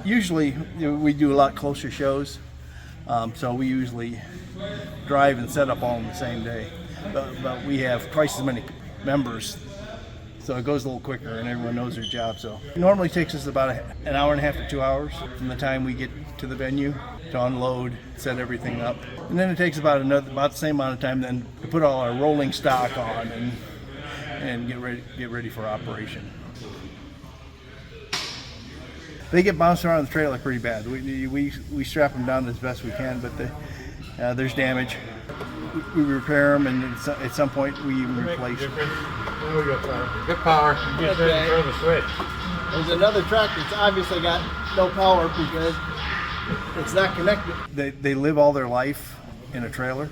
Usually, we do a lot closer shows, so we usually drive and set up all in the same day. But we have twice as many members, so it goes a little quicker and everyone knows their job. So it normally takes us about an hour and a half to 2 hours from the time we get to the venue to unload, set everything up. And then it takes about the same amount of time then to put all our rolling stock on and get ready for operation. They get bounced around the trailer pretty bad. We strap them down as best we can, but there's damage. We repair them, and at some point we even replace them. There we go, power. Good power. Just throw the switch. There's another track that's obviously got no power because it's not connected. They live all their life in a trailer.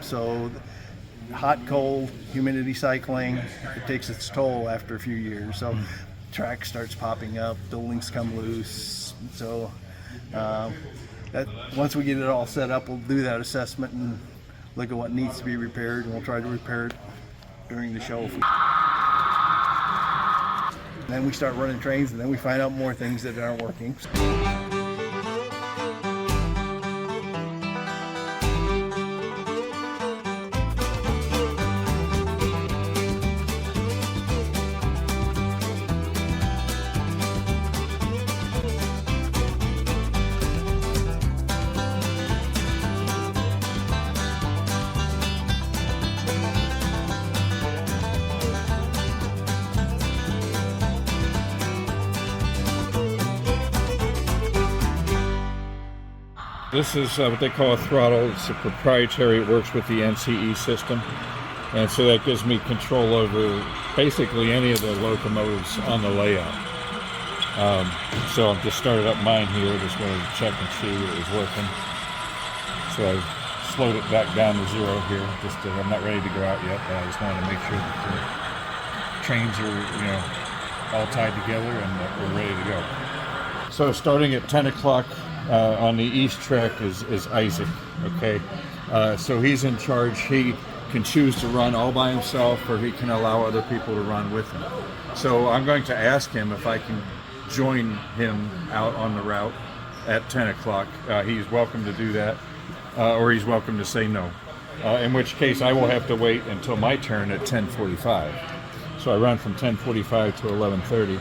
So hot, cold, humidity cycling, it takes its toll after a few years. So track starts popping up, buildings come loose. So that once we get it all set up, we'll do that assessment and look at what needs to be repaired, and we'll try to repair it during the show. Then we start running trains, and then we find out more things that aren't working. This is what they call a throttle. It's a proprietary. It works with the NCE system, and so that gives me control over basically any of the locomotives on the layout. So I've just started up mine here. Just wanted to check and see that it was working. So I slowed it back down to 0 here. I'm not ready to go out yet, but I just wanted to make sure that the trains are, all tied together and that we're ready to go. So starting at 10 o'clock. On the east track is Isaac, okay? So he's in charge. He can choose to run all by himself, or he can allow other people to run with him. So I'm going to ask him if I can join him out on the route at 10 o'clock. He's welcome to do that, or he's welcome to say no, in which case I will have to wait until my turn at 10:45. So I run from 10:45 to 11:30,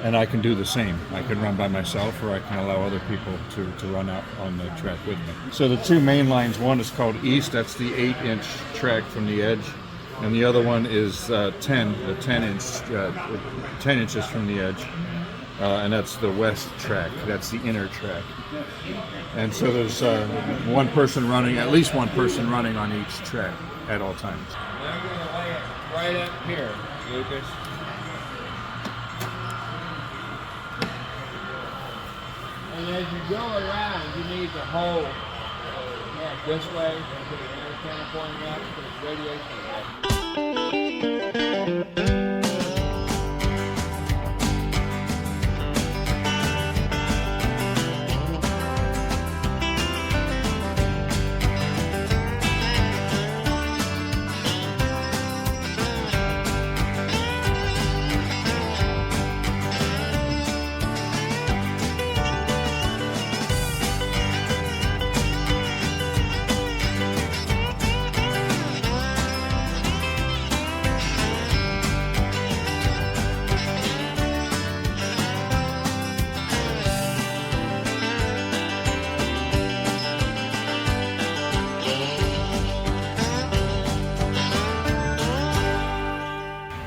and I can do the same. I can run by myself, or I can allow other people to run out on the track with me. So the two main lines, one is called East, that's the 8-inch track from the edge, and the other one is 10 inches from the edge, and that's the West track, that's the inner track. And so there's at least one person running on each track at all times. I'm going to lay it right up here, Lucas. And as you go around, you need to hold this way, and put an antenna pointing up, put its radiation away.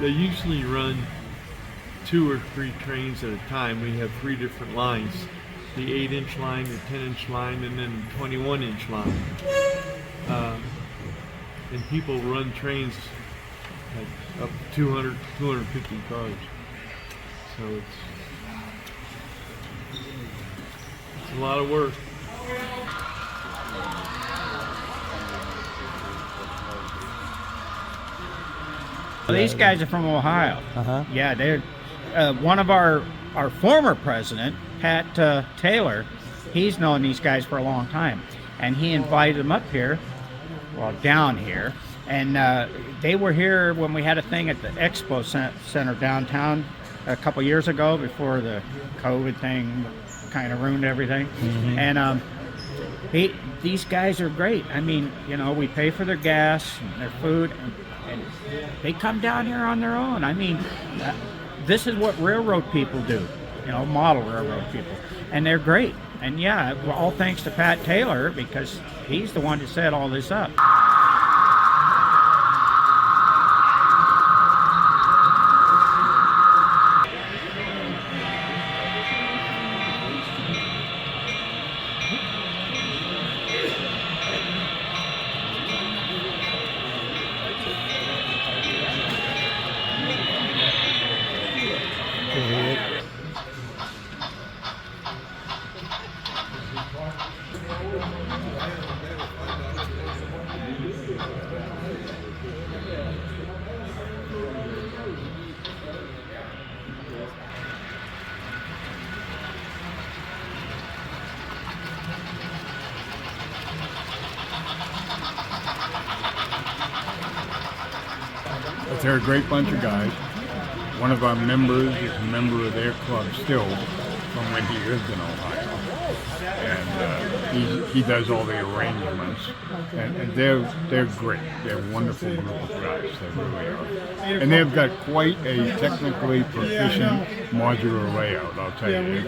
They usually run 2 or 3 trains at a time. We have 3 different lines. The 8-inch line, the 10-inch line, and then 21-inch line. And people run trains at up to 200, 250 cars. So it's a lot of work. These guys are from Ohio. Yeah, they're one of our former president, Pat Taylor. He's known these guys for a long time, and he invited them up here, well, down here, and they were here when we had a thing at the Expo Center downtown a couple years ago before the COVID thing kind of ruined everything. And these guys are great. I mean, you know, we pay for their gas and their food, and they come down here on their own. I mean, this is what railroad people do, you know, model railroad people, and they're great. And yeah, well, all thanks to Pat Taylor, because he's the one that set all this up. But they're a great bunch of guys. One of our members is a member of their club still from when he lived in Ohio. And he does all the arrangements. And they're great. They're a wonderful group of guys. They really are. And they've got quite a technically proficient modular layout, I'll tell you.